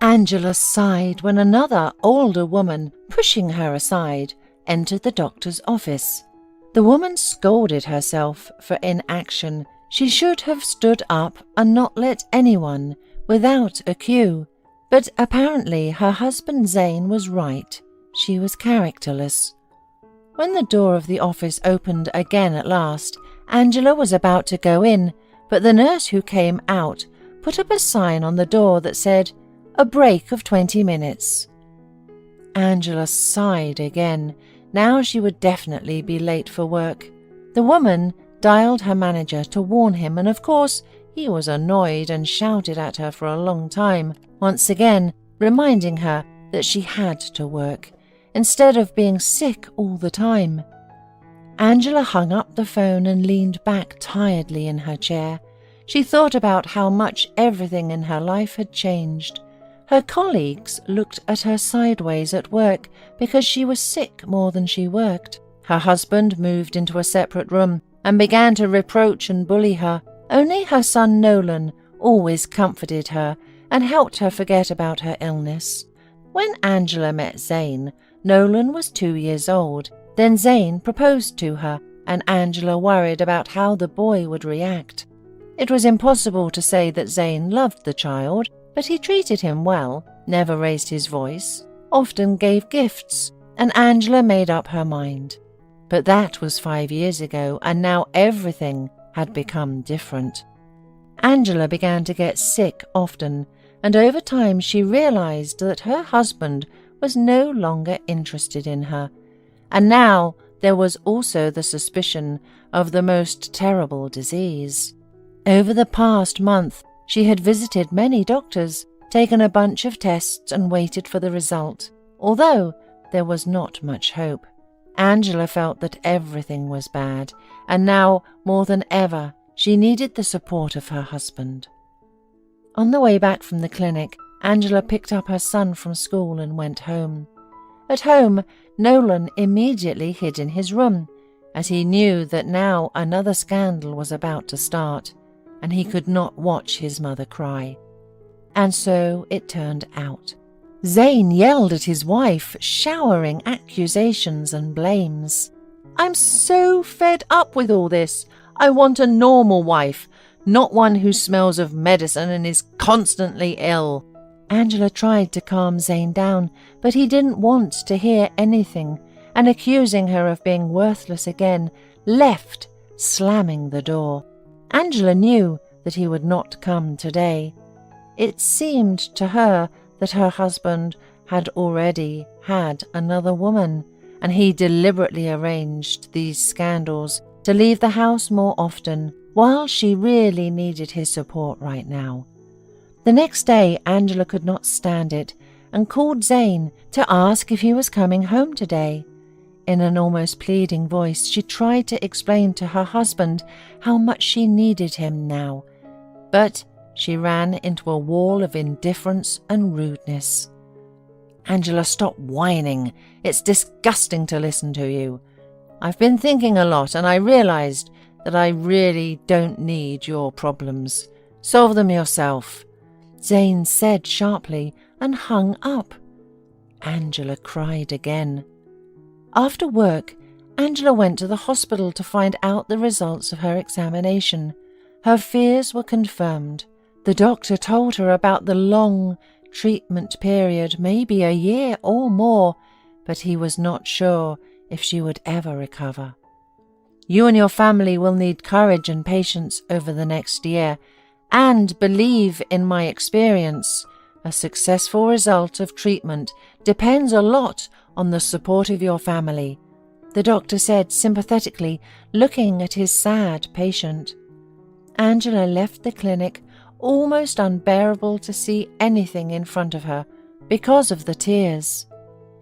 Angela sighed when another, older woman, pushing her aside, entered the doctor's office. The woman scolded herself for inaction. She should have stood up and not let anyone, without a cue. But apparently her husband Zane was right. She was characterless. When the door of the office opened again at last, Angela was about to go in, but the nurse who came out put up a sign on the door that said, "A break of 20 minutes." Angela sighed again. Now she would definitely be late for work. The woman dialed her manager to warn him, and of course he was annoyed and shouted at her for a long time, once again reminding her that she had to work, instead of being sick all the time. Angela hung up the phone and leaned back tiredly in her chair. She thought about how much everything in her life had changed. Her colleagues looked at her sideways at work because she was sick more than she worked. Her husband moved into a separate room and began to reproach and bully her. Only her son Nolan always comforted her and helped her forget about her illness. When Angela met Zane, Nolan was 2 years old. Then Zane proposed to her, and Angela worried about how the boy would react. It was impossible to say that Zane loved the child, but he treated him well, never raised his voice, often gave gifts, and Angela made up her mind. But that was 5 years ago, and now everything had become different. Angela began to get sick often, and over time she realized that her husband was no longer interested in her. And now there was also the suspicion of the most terrible disease. Over the past month, she had visited many doctors, taken a bunch of tests and waited for the result, although there was not much hope. Angela felt that everything was bad, and now, more than ever, she needed the support of her husband. On the way back from the clinic, Angela picked up her son from school and went home. At home, Nolan immediately hid in his room, as he knew that now another scandal was about to start, and he could not watch his mother cry. And so it turned out. Zane yelled at his wife, showering accusations and blames. "I'm so fed up with all this. I want a normal wife, not one who smells of medicine and is constantly ill." Angela tried to calm Zane down, but he didn't want to hear anything, and accusing her of being worthless again, left, slamming the door. Angela knew that he would not come today. It seemed to her that her husband had already had another woman, and he deliberately arranged these scandals to leave the house more often, while she really needed his support right now. The next day, Angela could not stand it and called Zane to ask if he was coming home today. In an almost pleading voice, she tried to explain to her husband how much she needed him now, but she ran into a wall of indifference and rudeness. "Angela, stop whining. It's disgusting to listen to you. I've been thinking a lot, and I realized that I really don't need your problems. Solve them yourself," Zane said sharply and hung up. Angela cried again. After work, Angela went to the hospital to find out the results of her examination. Her fears were confirmed. The doctor told her about the long treatment period, maybe a year or more, but he was not sure if she would ever recover. "You and your family will need courage and patience over the next year, and believe in my experience. A successful result of treatment depends a lot on the support of your family," the doctor said sympathetically, looking at his sad patient. Angela left the clinic, almost unbearable to see anything in front of her because of the tears.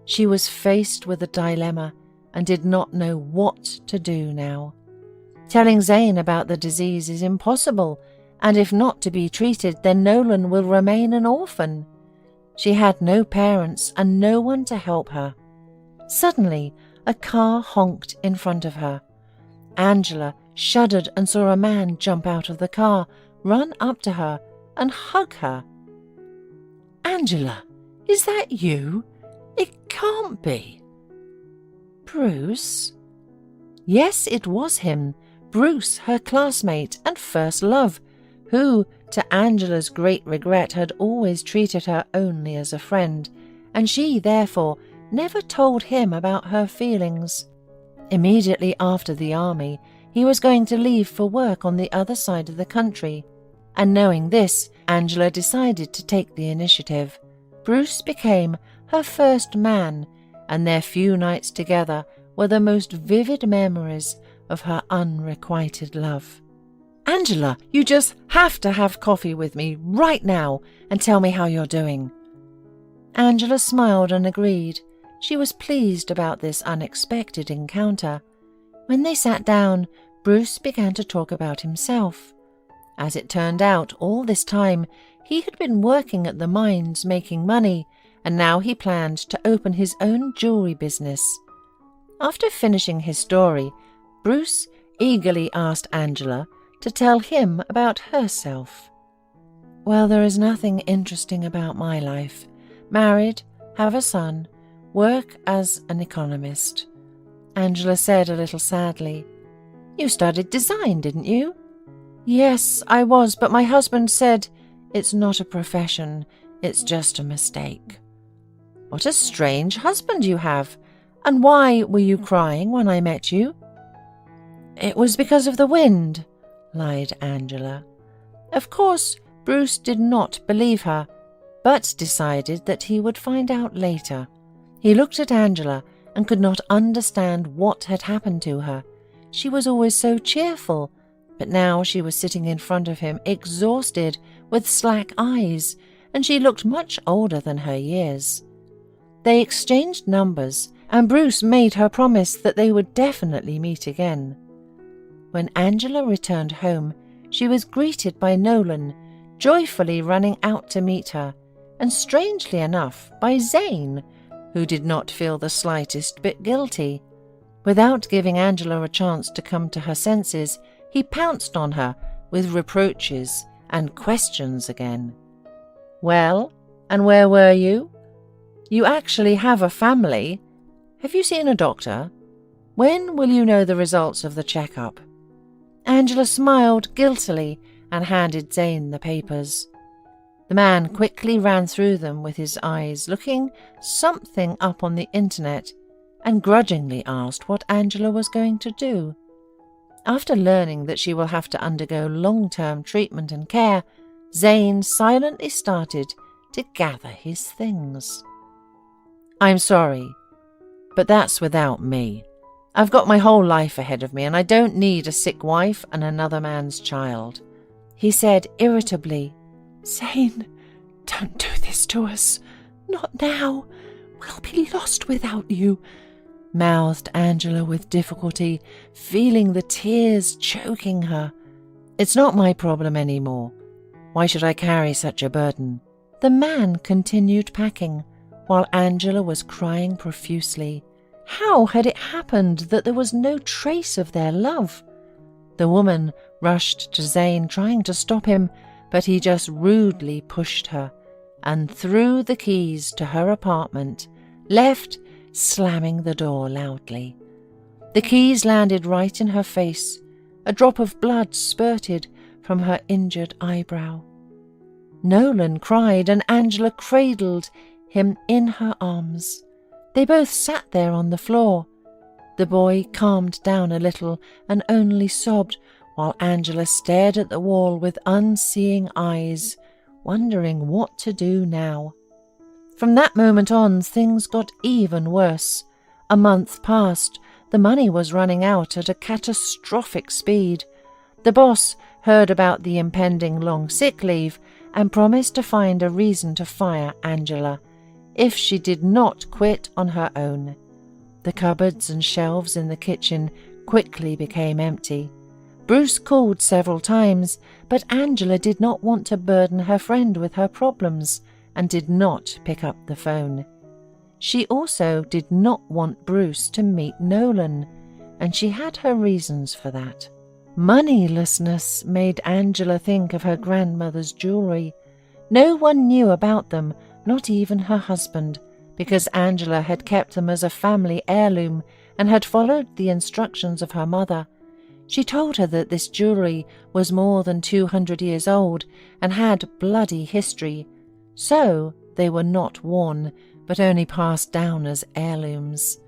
She was faced with a dilemma and did not know what to do now. Telling Zane about the disease is impossible, and if not to be treated, then Nolan will remain an orphan. She had no parents and no one to help her. Suddenly, a car honked in front of her. Angela shuddered and saw a man jump out of the car, run up to her, and hug her. Angela, is that you? It can't be. Bruce? Yes, it was him, Bruce, her classmate and first love, who, to Angela's great regret, had always treated her only as a friend, and she, therefore, never told him about her feelings. Immediately after the army, he was going to leave for work on the other side of the country, and knowing this, Angela decided to take the initiative. Bruce became her first man, and their few nights together were the most vivid memories of her unrequited love. Angela, you just have to have coffee with me right now and tell me how you're doing. Angela smiled and agreed. She was pleased about this unexpected encounter. When they sat down, Bruce began to talk about himself. As it turned out, all this time he had been working at the mines making money, and now he planned to open his own jewelry business. After finishing his story, Bruce eagerly asked Angela to tell him about herself. Well, there is nothing interesting about my life. Married, have a son, work as an economist. Angela said a little sadly. You studied design, didn't you? Yes, I was, but my husband said it's not a profession, it's just a mistake. What a strange husband you have. And why were you crying when I met you? It was because of the wind, lied Angela. Of course, Bruce did not believe her, but decided that he would find out later. He looked at Angela and could not understand what had happened to her. She was always so cheerful, but now she was sitting in front of him exhausted with slack eyes, and she looked much older than her years. They exchanged numbers, and Bruce made her promise that they would definitely meet again. When Angela returned home, she was greeted by Nolan, joyfully running out to meet her, and strangely enough by Zane, who did not feel the slightest bit guilty. Without giving Angela a chance to come to her senses, he pounced on her with reproaches and questions again. Well, and where were you? You actually have a family. Have you seen a doctor? When will you know the results of the checkup? Angela smiled guiltily and handed Zane the papers. The man quickly ran through them with his eyes, looking something up on the internet, and grudgingly asked what Angela was going to do. After learning that she will have to undergo long-term treatment and care, Zane silently started to gather his things. I'm sorry, but that's without me. I've got my whole life ahead of me, and I don't need a sick wife and another man's child, he said irritably. Zane, don't do this to us. Not now. We'll be lost without you, mouthed Angela with difficulty, feeling the tears choking her. It's not my problem anymore. Why should I carry such a burden? The man continued packing, while Angela was crying profusely. How had it happened that there was no trace of their love? The woman rushed to Zane, trying to stop him, but he just rudely pushed her and threw the keys to her apartment, left, slamming the door loudly. The keys landed right in her face. A drop of blood spurted from her injured eyebrow. Nolan cried, and Angela cradled him in her arms. They both sat there on the floor. The boy calmed down a little and only sobbed, while Angela stared at the wall with unseeing eyes, wondering what to do now. From that moment on, things got even worse. A month passed. The money was running out at a catastrophic speed. The boss heard about the impending long sick leave and promised to find a reason to fire Angela if she did not quit on her own. The cupboards and shelves in the kitchen quickly became empty. Bruce called several times, but Angela did not want to burden her friend with her problems and did not pick up the phone. She also did not want Bruce to meet Nolan, and she had her reasons for that. Moneylessness made Angela think of her grandmother's jewelry. No one knew about them, not even her husband, because Angela had kept them as a family heirloom and had followed the instructions of her mother. She told her that this jewellery was more than 200 years old and had bloody history, so they were not worn, but only passed down as heirlooms.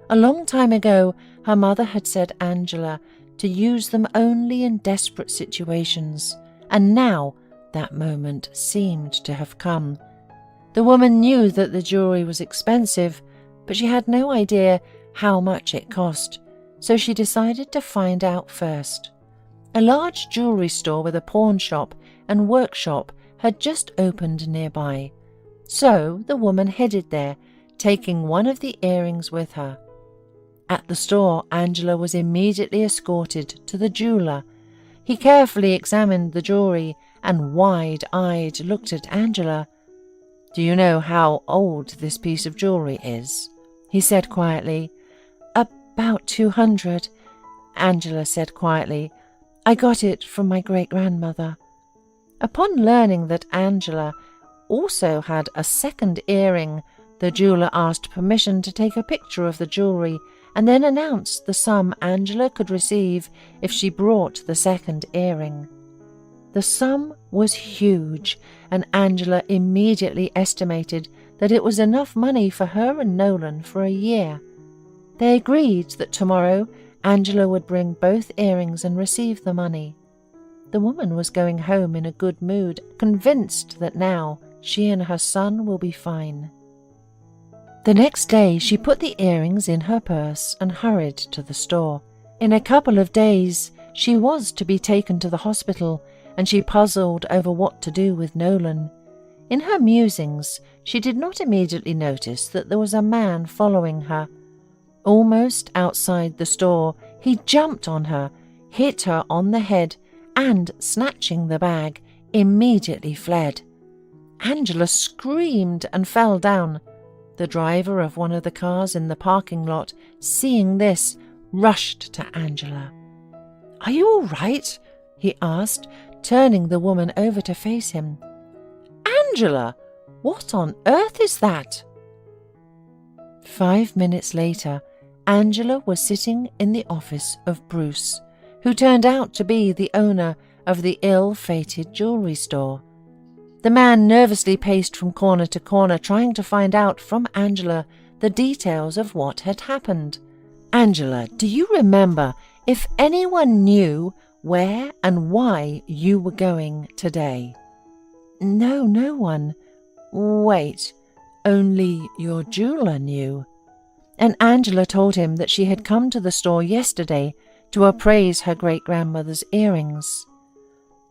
A long time ago, her mother had said Angela to use them only in desperate situations, and now that moment seemed to have come. The woman knew that the jewellery was expensive, but she had no idea how much it cost, so she decided to find out first. A large jewellery store with a pawn shop and workshop had just opened nearby, so the woman headed there, taking one of the earrings with her. At the store, Angela was immediately escorted to the jeweller. He carefully examined the jewellery and wide-eyed looked at Angela. "Do you know how old this piece of jewellery is?" he said quietly. "About 200, Angela said quietly. "I got it from my great-grandmother." Upon learning that Angela also had a second earring, the jeweller asked permission to take a picture of the jewellery and then announced the sum Angela could receive if she brought the second earring. The sum was huge, and Angela immediately estimated that it was enough money for her and Nolan for a year. They agreed that tomorrow Angela would bring both earrings and receive the money. The woman was going home in a good mood, convinced that now she and her son will be fine. The next day she put the earrings in her purse and hurried to the store. In a couple of days she was to be taken to the hospital, and she puzzled over what to do with Nolan. In her musings, she did not immediately notice that there was a man following her. Almost outside the store, he jumped on her, hit her on the head, and, snatching the bag, immediately fled. Angela screamed and fell down. The driver of one of the cars in the parking lot, seeing this, rushed to Angela. "Are you all right?" he asked, turning the woman over to face him. "Angela, what on earth is that?" 5 minutes later, Angela was sitting in the office of Bruce, who turned out to be the owner of the ill-fated jewellery store. The man nervously paced from corner to corner, trying to find out from Angela the details of what had happened. "Angela, do you remember if anyone knew where and why you were going today?" "No, no one." "Wait, only your jeweller knew." And Angela told him that she had come to the store yesterday to appraise her great-grandmother's earrings.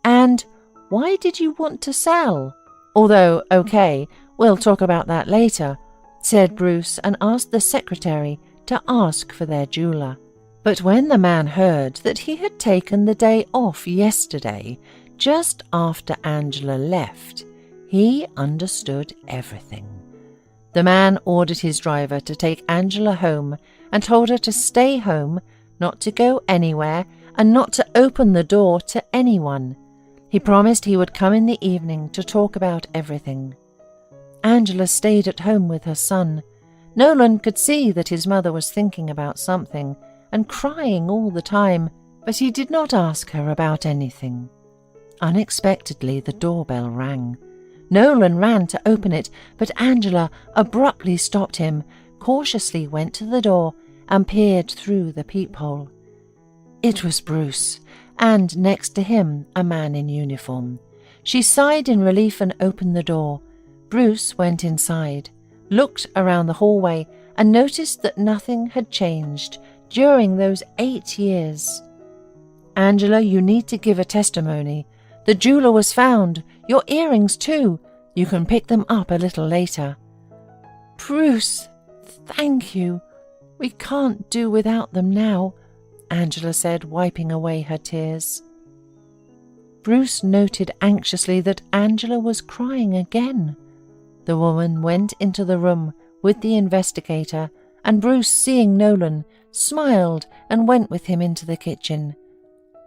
"And why did you want to sell? Although, okay, we'll talk about that later," said Bruce, and asked the secretary to ask for their jeweller. But when the man heard that he had taken the day off yesterday, just after Angela left, he understood everything. The man ordered his driver to take Angela home and told her to stay home, not to go anywhere, and not to open the door to anyone. He promised he would come in the evening to talk about everything. Angela stayed at home with her son. Nolan could see that his mother was thinking about something and crying all the time, but he did not ask her about anything. Unexpectedly, the doorbell rang. Nolan ran to open it, but Angela abruptly stopped him, cautiously went to the door, and peered through the peephole. It was Bruce, and next to him a man in uniform. She sighed in relief and opened the door. Bruce went inside, looked around the hallway, and noticed that nothing had changed during those 8 years. "Angela, you need to give a testimony. The jeweller was found. Your earrings, too. You can pick them up a little later." "Bruce, thank you. We can't do without them now," Angela said, wiping away her tears. Bruce noted anxiously that Angela was crying again. The woman went into the room with the investigator, and Bruce, seeing Nolan, smiled and went with him into the kitchen.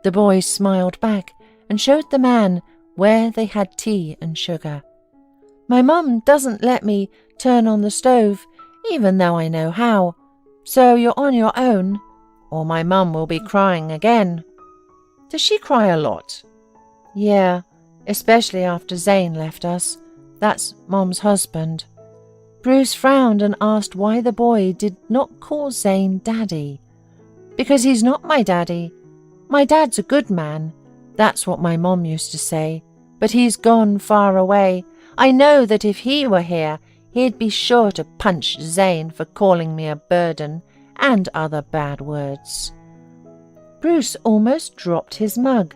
The boy smiled back and showed the man where they had tea and sugar. My mum doesn't let me turn on the stove, even though I know how. So you're on your own, or my mum will be crying again." "Does she cry a lot?" "Yeah, especially after Zane left us. That's Mom's husband." Bruce frowned and asked why the boy did not call Zane Daddy. "Because he's not my daddy. My dad's a good man. That's what my mom used to say. But he's gone far away. I know that if he were here, he'd be sure to punch Zane for calling me a burden and other bad words." Bruce almost dropped his mug.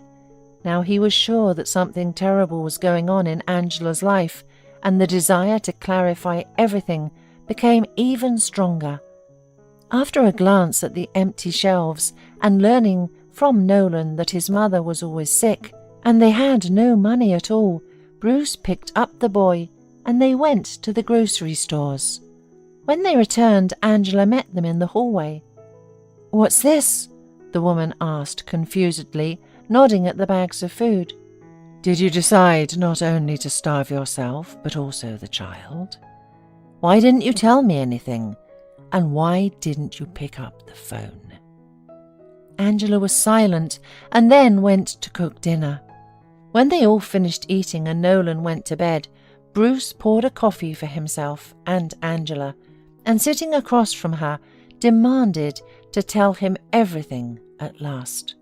Now he was sure that something terrible was going on in Angela's life, and the desire to clarify everything became even stronger. After a glance at the empty shelves and learning from Nolan that his mother was always sick and they had no money at all, Bruce picked up the boy and they went to the grocery stores. When they returned, Angela met them in the hallway. "What's this?" the woman asked confusedly, nodding at the bags of food. "Did you decide not only to starve yourself, but also the child? Why didn't you tell me anything? And why didn't you pick up the phone?" Angela was silent and then went to cook dinner. When they all finished eating and Nolan went to bed, Bruce poured a coffee for himself and Angela, and sitting across from her, demanded to tell him everything at last.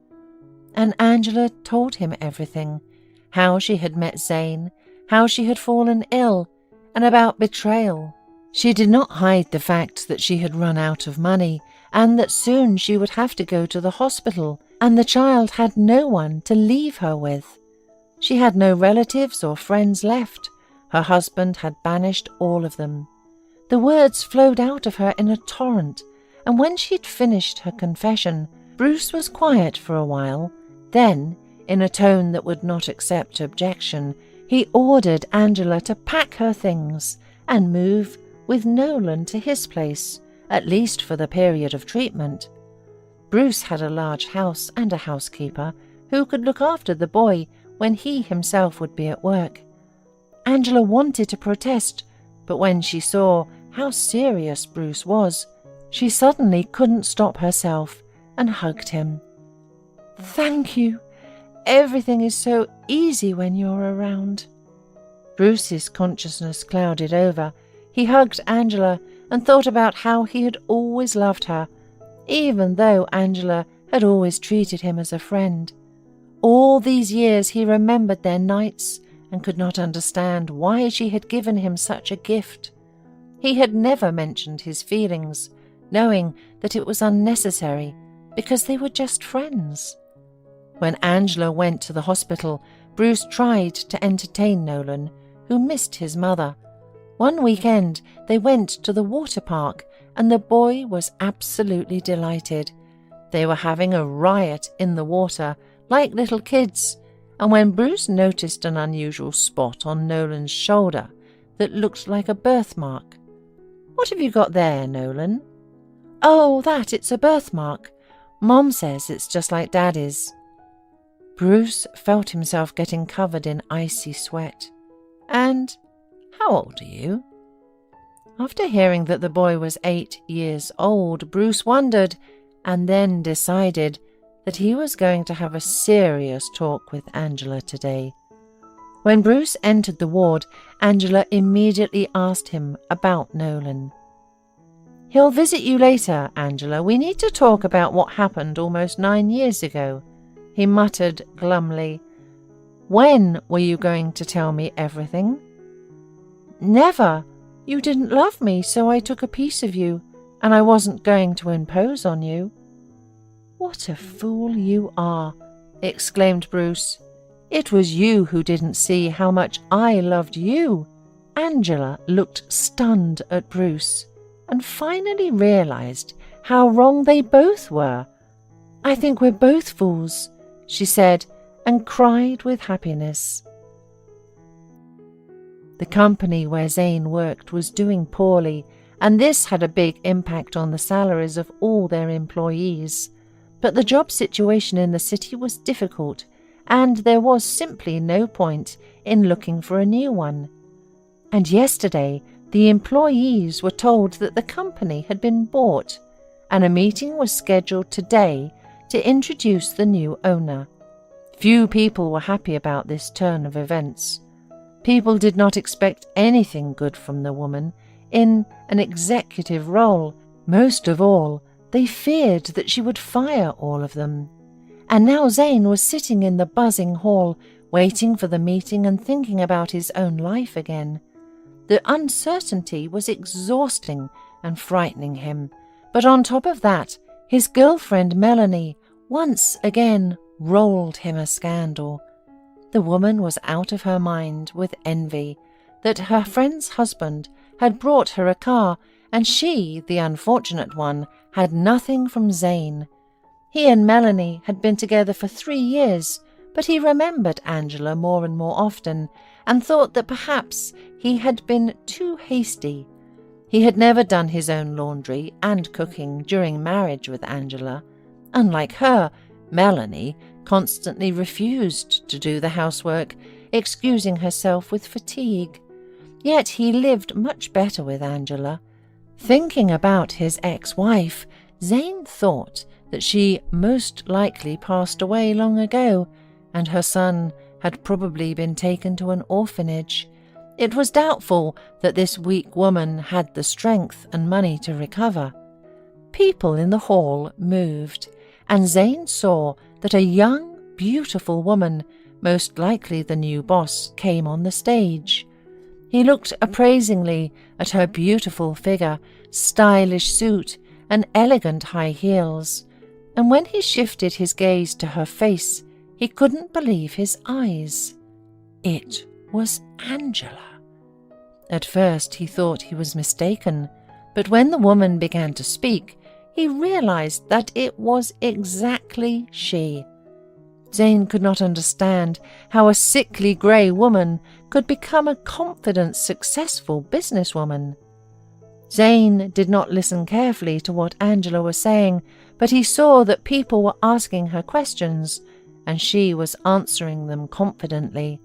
And Angela told him everything, how she had met Zane, how she had fallen ill, and about betrayal. She did not hide the fact that she had run out of money, and that soon she would have to go to the hospital, and the child had no one to leave her with. She had no relatives or friends left. Her husband had banished all of them. The words flowed out of her in a torrent, and when she'd finished her confession, Bruce was quiet for a while. Then, in a tone that would not accept objection, he ordered Angela to pack her things and move with Nolan to his place, at least for the period of treatment. Bruce had a large house and a housekeeper who could look after the boy when he himself would be at work. Angela wanted to protest, but when she saw how serious Bruce was, she suddenly couldn't stop herself and hugged him. "Thank you. Everything is so easy when you're around." Bruce's consciousness clouded over. He hugged Angela and thought about how he had always loved her, even though Angela had always treated him as a friend. All these years he remembered their nights and could not understand why she had given him such a gift. He had never mentioned his feelings, knowing that it was unnecessary because they were just friends. When Angela went to the hospital, Bruce tried to entertain Nolan, who missed his mother. One weekend they went to the water park and the boy was absolutely delighted. They were having a riot in the water, like little kids, and when Bruce noticed an unusual spot on Nolan's shoulder that looked like a birthmark. "What have you got there, Nolan?" "Oh, it's a birthmark. Mom says it's just like Daddy's." Bruce felt himself getting covered in icy sweat. "And how old are you?" After hearing that the boy was 8 years old, Bruce wondered, and then decided that he was going to have a serious talk with Angela today. When Bruce entered the ward, Angela immediately asked him about Nolan. "He'll visit you later, Angela. We need to talk about what happened almost 9 years ago," he muttered glumly. "When were you going to tell me everything?" "Never. You didn't love me, so I took a piece of you, and I wasn't going to impose on you." "What a fool you are," exclaimed Bruce. "It was you who didn't see how much I loved you." Angela looked stunned at Bruce and finally realized how wrong they both were. "I think we're both fools," she said, and cried with happiness. The company where Zane worked was doing poorly, and this had a big impact on the salaries of all their employees. But the job situation in the city was difficult, and there was simply no point in looking for a new one. And yesterday, the employees were told that the company had been bought, and a meeting was scheduled today to introduce the new owner. Few people were happy about this turn of events. People did not expect anything good from the woman in an executive role. Most of all, they feared that she would fire all of them. And now Zane was sitting in the buzzing hall, waiting for the meeting and thinking about his own life again. The uncertainty was exhausting and frightening him, but on top of that, his girlfriend Melanie once again rolled him a scandal. The woman was out of her mind with envy that her friend's husband had brought her a car, and she, the unfortunate one, had nothing from Zane. He and Melanie had been together for 3 years, but he remembered Angela more and more often and thought that perhaps he had been too hasty. He had never done his own laundry and cooking during marriage with Angela. Unlike her, Melanie constantly refused to do the housework, excusing herself with fatigue. Yet he lived much better with Angela. Thinking about his ex-wife, Zane thought that she most likely passed away long ago, and her son had probably been taken to an orphanage. It was doubtful that this weak woman had the strength and money to recover. People in the hall moved, and Zane saw that a young, beautiful woman, most likely the new boss, came on the stage. He looked appraisingly at her beautiful figure, stylish suit, and elegant high heels, and when he shifted his gaze to her face, he couldn't believe his eyes. It was Angela. At first he thought he was mistaken, but when the woman began to speak, he realized that it was exactly she. Zane could not understand how a sickly grey woman could become a confident, successful businesswoman. Zane did not listen carefully to what Angela was saying, but he saw that people were asking her questions, and she was answering them confidently.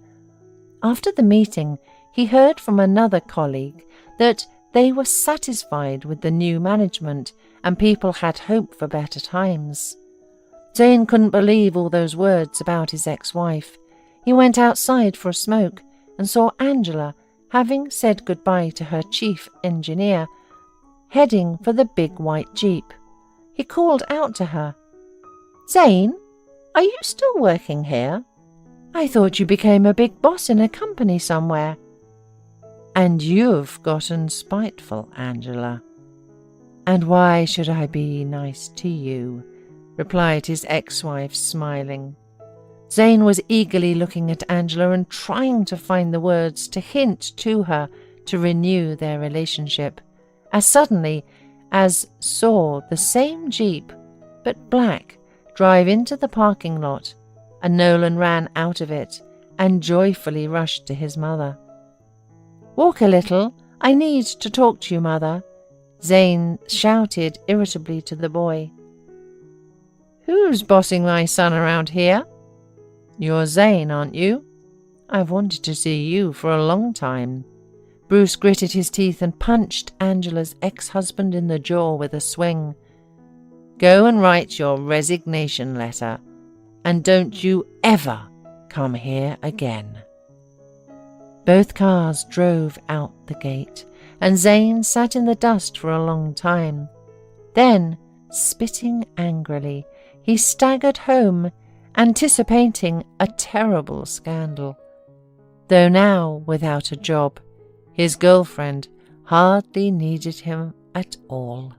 After the meeting, he heard from another colleague that they were satisfied with the new management and people had hope for better times. Zane couldn't believe all those words about his ex-wife. He went outside for a smoke and saw Angela, having said goodbye to her chief engineer, heading for the big white jeep. He called out to her, "Zane, are you still working here? I thought you became a big boss in a company somewhere." "And you've gotten spiteful, Angela." "And why should I be nice to you?" replied his ex-wife, smiling. Zane was eagerly looking at Angela and trying to find the words to hint to her to renew their relationship, as suddenly as saw the same jeep, but black, drive into the parking lot, and Nolan ran out of it and joyfully rushed to his mother. "Walk a little, I need to talk to you, Mother," Zane shouted irritably to the boy. "Who's bossing my son around here? You're Zane, aren't you? I've wanted to see you for a long time." Bruce gritted his teeth and punched Angela's ex-husband in the jaw with a swing. "Go and write your resignation letter, and don't you ever come here again." Both cars drove out the gate, and Zane sat in the dust for a long time. Then, spitting angrily, he staggered home, anticipating a terrible scandal. Though now without a job, his girlfriend hardly needed him at all.